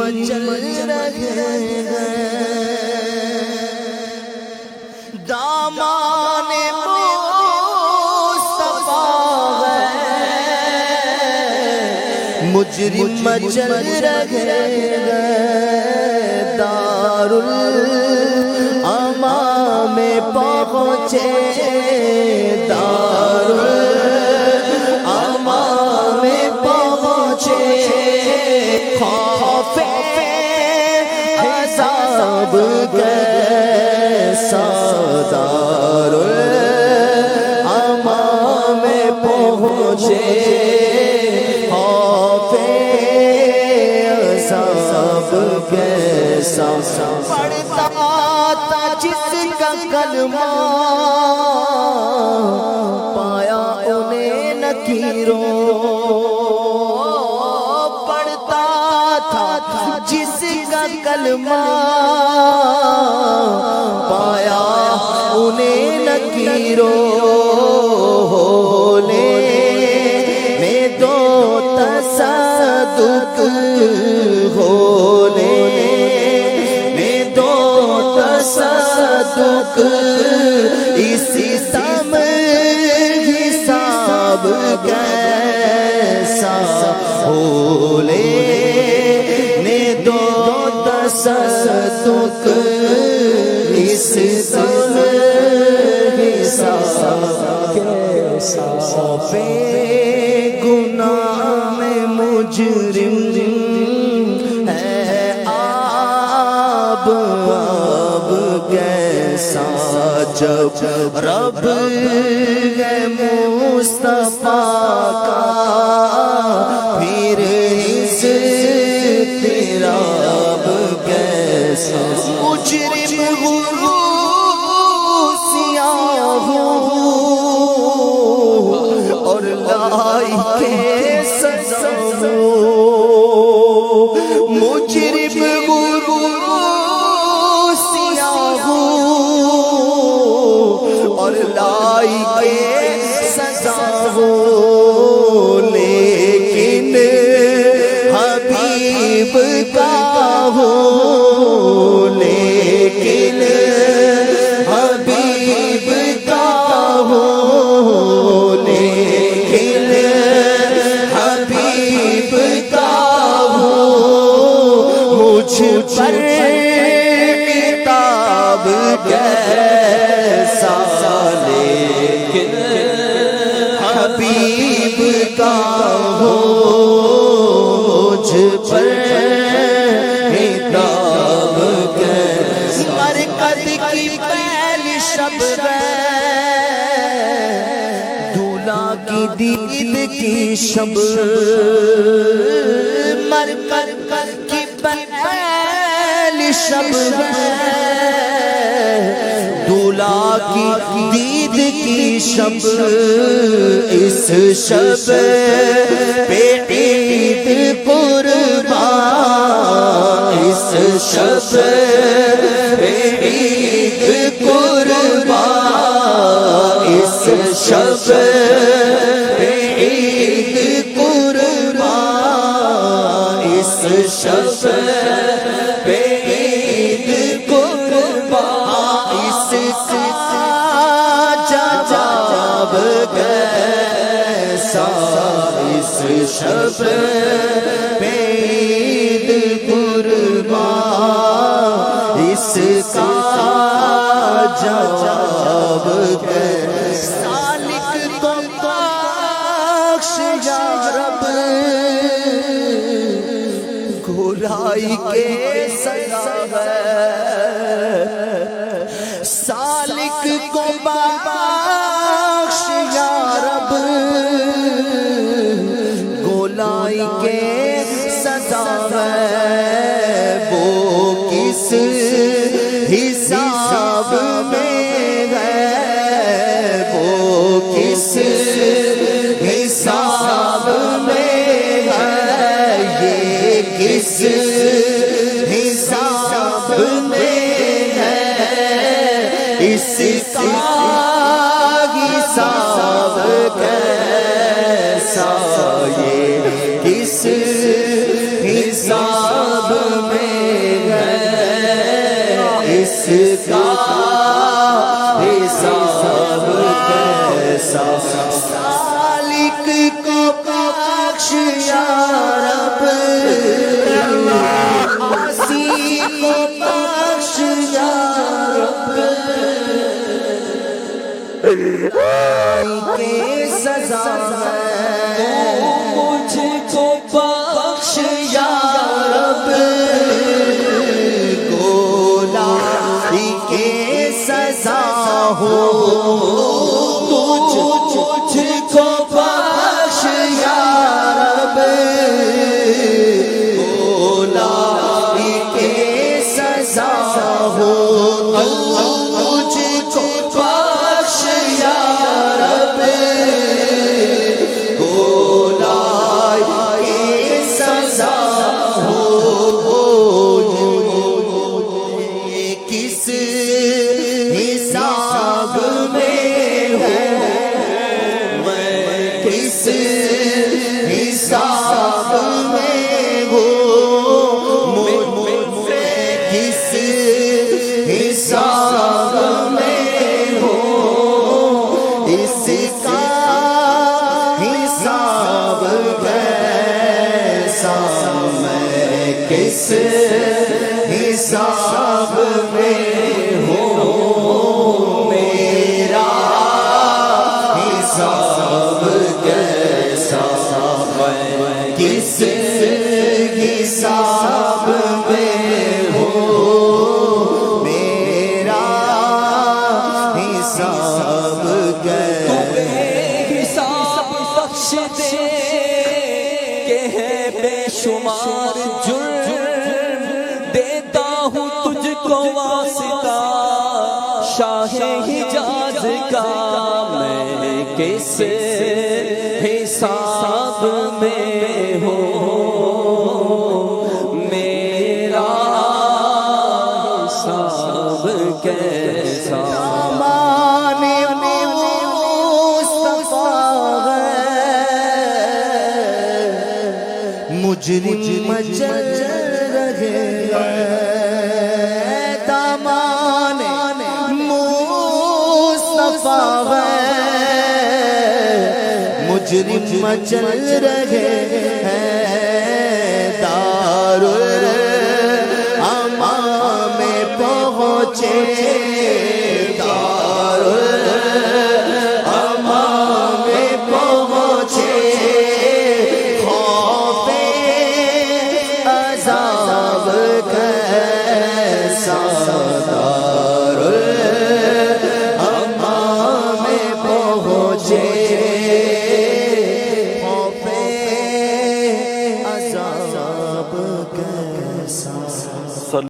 مچل رہے ہیں، دامان مصطفیٰ ہے، مجرم مچل رہے ہیں، دارالامام میں پہنچے، دارالامام میں پہنچے، خوف عذاب کیسا، دارالامام میں پہنچے، خوف عذاب کیسا، پڑھتا تھا جس کا کلمہ، پایا انہیں نکیروں، پڑھتا تھا جس کا کلمہ، پایا انہیں نکیروں، ہولے میں دو تصدق، ہولے میں دو تصدق، اسی سم حساب کیسا، ہولے نے دو تصدق، اس سم حساب کیسا، بے گناہ میں مجرم ہے آب کیسا، جب رب ہے مصطفیٰ کا، پھر اضطراب کیسا، مجرم سیاہ اور لائق سزا، مجرم سیاہ اور لائق سزا ہو، لیکن حبیب کا ہو، لیکن حبیب کا ہو، لیکن حبیب کا ہو، مجھ پر عتاب کیسا، لیکن حبیب کا ہو، مجھ پر عتاب کیسا، مرکز کی پہلی شب ہے، دولہا کی دید کی شب، مرکز کی پہلی شب ہے، دولہا کی دید کی شب، اس شب پہ عید قربان، اس شب پہ عید قربان، اس شب پہ عید قربان، اس شب پہ عید قربان، اس کا جواب کیسا، اس شب پہ عید قربان، اس کا جواب کیسا، سالک کو بخش یا رب، گھولائی کے سزا ہے، سالک کو بخش یا رب، گولائی کے سزا ہے، وہ کس حساب میں ہے، وہ کس حساب میں ہے، یہ کس حساب میں ہے، اس کا حساب کیسا سالک کو بخش یا رب عاصی کو بخش یا رب کے سزا ہے مجھ کو بخش یا رب گولائی کے سزا ہو مجھ کو بخش یا رب گولائی کے سزا ہو مجھ کو بخش یا رب گولائی کے سزا ہو کس حساب میں ہوں میں کس حساب میں ہوں کس حساب میں ہوں اس کا حساب کیسا میں کس حساب میں ہوں میرا حساب کیسا میں کس حساب میں ہوں میرا حساب حساب بخش دے کہ ہے بے شمار جرم دیتا ہوں تجھ کو واسطہ شاہ حجاز کا میں کس حساب میں ہوں میرا حساب کیسا مجرم مچل رہے دامان مصطفیٰ مجرم مچل رہے دار الامان میں پہنچے